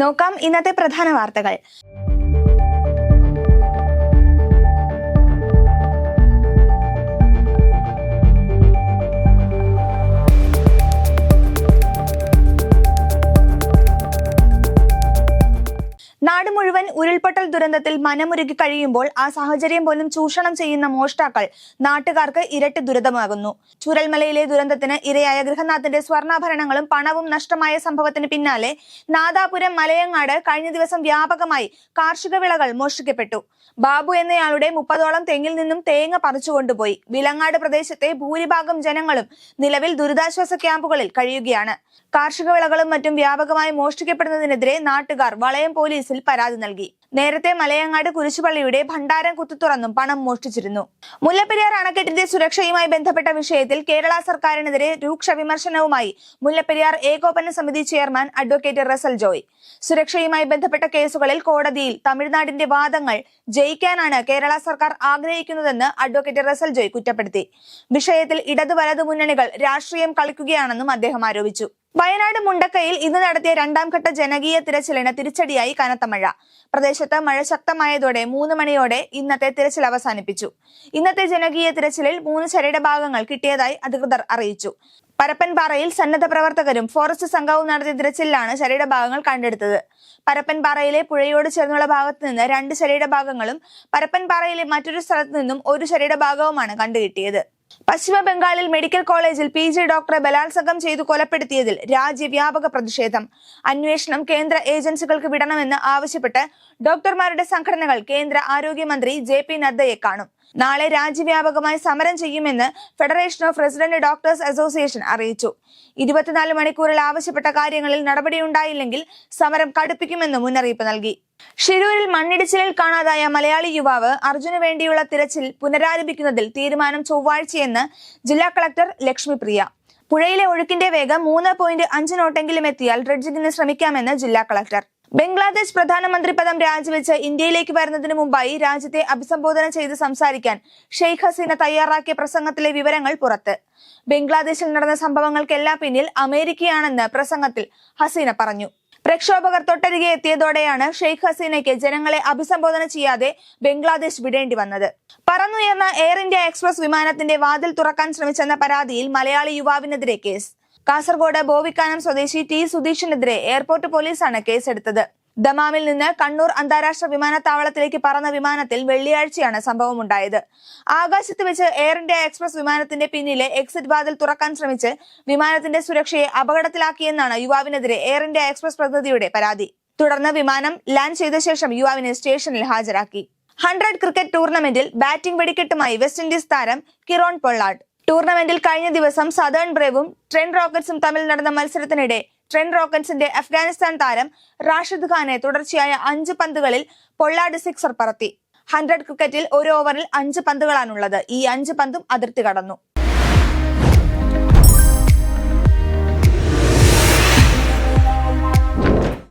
നോക്കാം ഇന്നത്തെ പ്രധാന വാർത്തകൾ. നാട് മുഴുവൻ ഉരുൾപൊട്ടൽ ദുരന്തത്തിൽ മനമുരുകി കഴിയുമ്പോൾ ആ സാഹചര്യം പോലും ചൂഷണം ചെയ്യുന്ന മോഷ്ടാക്കൾ നാട്ടുകാർക്ക് ഇരട്ടി ദുരിതമാകുന്നു. ചൂരൽമലയിലെ ദുരന്തത്തിന് ഇരയായ ഗൃഹനാഥന്റെ സ്വർണ്ണാഭരണങ്ങളും പണവും നഷ്ടമായ സംഭവത്തിന് പിന്നാലെ നാദാപുരം മലയങ്ങാട് കഴിഞ്ഞ ദിവസം വ്യാപകമായി കാർഷിക വിളകൾ മോഷ്ടിക്കപ്പെട്ടു. ബാബു എന്നയാളുടെ 30ഓളം തെങ്ങിൽ നിന്നും തേങ്ങ പറിച്ചുകൊണ്ടുപോയി. വിലങ്ങാട് പ്രദേശത്തെ ഭൂരിഭാഗം ജനങ്ങളും നിലവിൽ ദുരിതാശ്വാസ ക്യാമ്പുകളിൽ കഴിയുകയാണ്. കാർഷിക വിളകളും മറ്റും വ്യാപകമായി മോഷ്ടിക്കപ്പെടുന്നതിനെതിരെ നാട്ടുകാർ വളയം പോലീസിൽ പരാതി നൽകി. നേരത്തെ മലയങ്ങാട് കുരിശുപള്ളിയുടെ ഭണ്ഡാരം കുത്തിത്തുറന്നും പണം മോഷ്ടിച്ചിരുന്നു. മുല്ലപ്പെരിയാർ അണക്കെട്ടിന്റെ സുരക്ഷയുമായി ബന്ധപ്പെട്ട വിഷയത്തിൽ കേരള സർക്കാരിനെതിരെ രൂക്ഷ വിമർശനവുമായി മുല്ലപ്പെരിയാർ ഏകോപന സമിതി ചെയർമാൻ അഡ്വക്കേറ്റ് റസൽ ജോയ്. സുരക്ഷയുമായി ബന്ധപ്പെട്ട കേസുകളിൽ കോടതിയിൽ തമിഴ്നാടിന്റെ വാദങ്ങൾ ജയിക്കാനാണ് കേരള സർക്കാർ ആഗ്രഹിക്കുന്നതെന്ന് അഡ്വക്കേറ്റ് റസൽ ജോയ് കുറ്റപ്പെടുത്തി. വിഷയത്തിൽ ഇടതു വലതു മുന്നണികൾ രാഷ്ട്രീയം കളിക്കുകയാണെന്നും അദ്ദേഹം ആരോപിച്ചു. വയനാട് മുണ്ടക്കയിൽ ഇന്ന് നടത്തിയ രണ്ടാം ഘട്ട ജനകീയ തിരച്ചിലിന് തിരിച്ചടിയായി കനത്ത മഴ. പ്രദേശത്ത് മഴ ശക്തമായതോടെ 3 മണിയോടെ ഇന്നത്തെ തിരച്ചിൽ അവസാനിപ്പിച്ചു. ഇന്നത്തെ ജനകീയ തിരച്ചിലിൽ 3 ശരീരഭാഗങ്ങൾ കിട്ടിയതായി അധികൃതർ അറിയിച്ചു. പരപ്പൻപാറയിൽ സന്നദ്ധ പ്രവർത്തകരും ഫോറസ്റ്റ് സംഘവും നടത്തിയ തിരച്ചിലാണ് ശരീരഭാഗങ്ങൾ കണ്ടെടുത്തത്. പരപ്പൻപാറയിലെ പുഴയോട് ചേർന്നുള്ള ഭാഗത്ത് നിന്ന് 2 ശരീരഭാഗങ്ങളും പരപ്പൻപാറയിലെ മറ്റൊരു സ്ഥലത്ത് നിന്നും 1 ശരീരഭാഗവുമാണ് കണ്ടുകിട്ടിയത്. പശ്ചിമ ബംഗാളിൽ മെഡിക്കൽ കോളേജിൽ PG ഡോക്ടറെ ബലാത്സംഗം ചെയ്തു കൊലപ്പെടുത്തിയതിൽ രാജ്യവ്യാപക പ്രതിഷേധം. അന്വേഷണം കേന്ദ്ര ഏജൻസികൾക്ക് വിടണമെന്ന് ആവശ്യപ്പെട്ട് ഡോക്ടർമാരുടെ സംഘടനകൾ കേന്ദ്ര ആരോഗ്യമന്ത്രി JP നദ്ദയെ കാണും. നാളെ രാജ്യവ്യാപകമായി സമരം ചെയ്യുമെന്ന് federation of resident doctors association അറിയിച്ചു. 24 മണിക്കൂറിൽ ആവശ്യപ്പെട്ട കാര്യങ്ങളിൽ നടപടിയുണ്ടായില്ലെങ്കിൽ സമരം കടുപ്പിക്കുമെന്ന് മുന്നറിയിപ്പ് നൽകി. ഷിരൂരിൽ മണ്ണിടിച്ചിലിൽ കാണാതായ മലയാളി യുവാവ് അർജുന് വേണ്ടിയുള്ള തിരച്ചിൽ പുനരാരംഭിക്കുന്നതിൽ തീരുമാനം ചൊവ്വാഴ്ചയെന്ന് ജില്ലാ കളക്ടർ ലക്ഷ്മിപ്രിയ. പുഴയിലെ ഒഴുക്കിന്റെ വേഗം 3.5 നോട്ടെങ്കിലും എത്തിയാൽ ഡ്രെഡ്ജിങ്ങിന് ശ്രമിക്കാമെന്ന് ജില്ലാ കളക്ടർ. ബംഗ്ലാദേശ് പ്രധാനമന്ത്രി പദം രാജിവെച്ച് ഇന്ത്യയിലേക്ക് വരുന്നതിന് മുമ്പായി രാജ്യത്തെ അഭിസംബോധന ചെയ്ത് സംസാരിക്കാൻ ഷെയ്ഖ് ഹസീന തയ്യാറാക്കിയ പ്രസംഗത്തിലെ വിവരങ്ങൾ പുറത്ത്. ബംഗ്ലാദേശിൽ നടന്ന സംഭവങ്ങൾക്കെല്ലാം പിന്നിൽ അമേരിക്കയാണെന്ന് പ്രസംഗത്തിൽ ഹസീന പറഞ്ഞു. പ്രക്ഷോഭകർ തൊട്ടരികെ എത്തിയതോടെയാണ് ഷെയ്ഖ് ഹസീനയ്ക്ക് ജനങ്ങളെ അഭിസംബോധന ചെയ്യാതെ ബംഗ്ലാദേശ് വിടേണ്ടി വന്നത്. പറന്നുയർന്ന എയർ ഇന്ത്യ എക്സ്പ്രസ് വിമാനത്തിന്റെ വാതിൽ തുറക്കാൻ ശ്രമിച്ചെന്ന പരാതിയിൽ മലയാളി യുവാവിനെതിരെ കേസ്. കാസർഗോഡ് ബോവിക്കാനം സ്വദേശി T സുധീഷിനെതിരെ എയർപോർട്ട് പോലീസാണ് കേസെടുത്തത്. ദമാമിൽ നിന്ന് കണ്ണൂർ അന്താരാഷ്ട്ര വിമാനത്താവളത്തിലേക്ക് പറന്ന വിമാനത്തിൽ വെള്ളിയാഴ്ചയാണ് സംഭവമുണ്ടായത്. ആകാശത്ത് വെച്ച് എയർ ഇന്ത്യ എക്സ്പ്രസ് വിമാനത്തിന്റെ പിന്നിലെ എക്സിറ്റ് വാതിൽ തുറക്കാൻ ശ്രമിച്ച് വിമാനത്തിന്റെ സുരക്ഷയെ അപകടത്തിലാക്കിയെന്നാണ് യുവാവിനെതിരെ എയർ ഇന്ത്യ എക്സ്പ്രസ് പ്രതിനിധിയുടെ പരാതി. തുടർന്ന് വിമാനം ലാൻഡ് ചെയ്ത ശേഷം യുവാവിനെ സ്റ്റേഷനിൽ ഹാജരാക്കി. 100 ക്രിക്കറ്റ് ടൂർണമെന്റിൽ ബാറ്റിംഗ് വെടിക്കെട്ടുമായി വെസ്റ്റ് ഇൻഡീസ് താരം കിറോൺ പൊള്ളാർഡ്. ടൂർണമെന്റിൽ കഴിഞ്ഞ ദിവസം സദേൺ ബ്രേവും ട്രെന്റ് റോക്കറ്റ്സും തമ്മിൽ നടന്ന മത്സരത്തിനിടെ ട്രെന്റ് റോക്കറ്റ്സിന്റെ അഫ്ഗാനിസ്ഥാൻ താരം റാഷിദ് ഖാനെ തുടർച്ചയായ 5 പന്തുകളിൽ പൊള്ളാർഡ് സിക്സർ പറത്തി. 100 ക്രിക്കറ്റിൽ ഒരു ഓവറിൽ 5 പന്തുകളാണുള്ളത്. ഈ 5 പന്തും അതിർത്തി കടന്നു.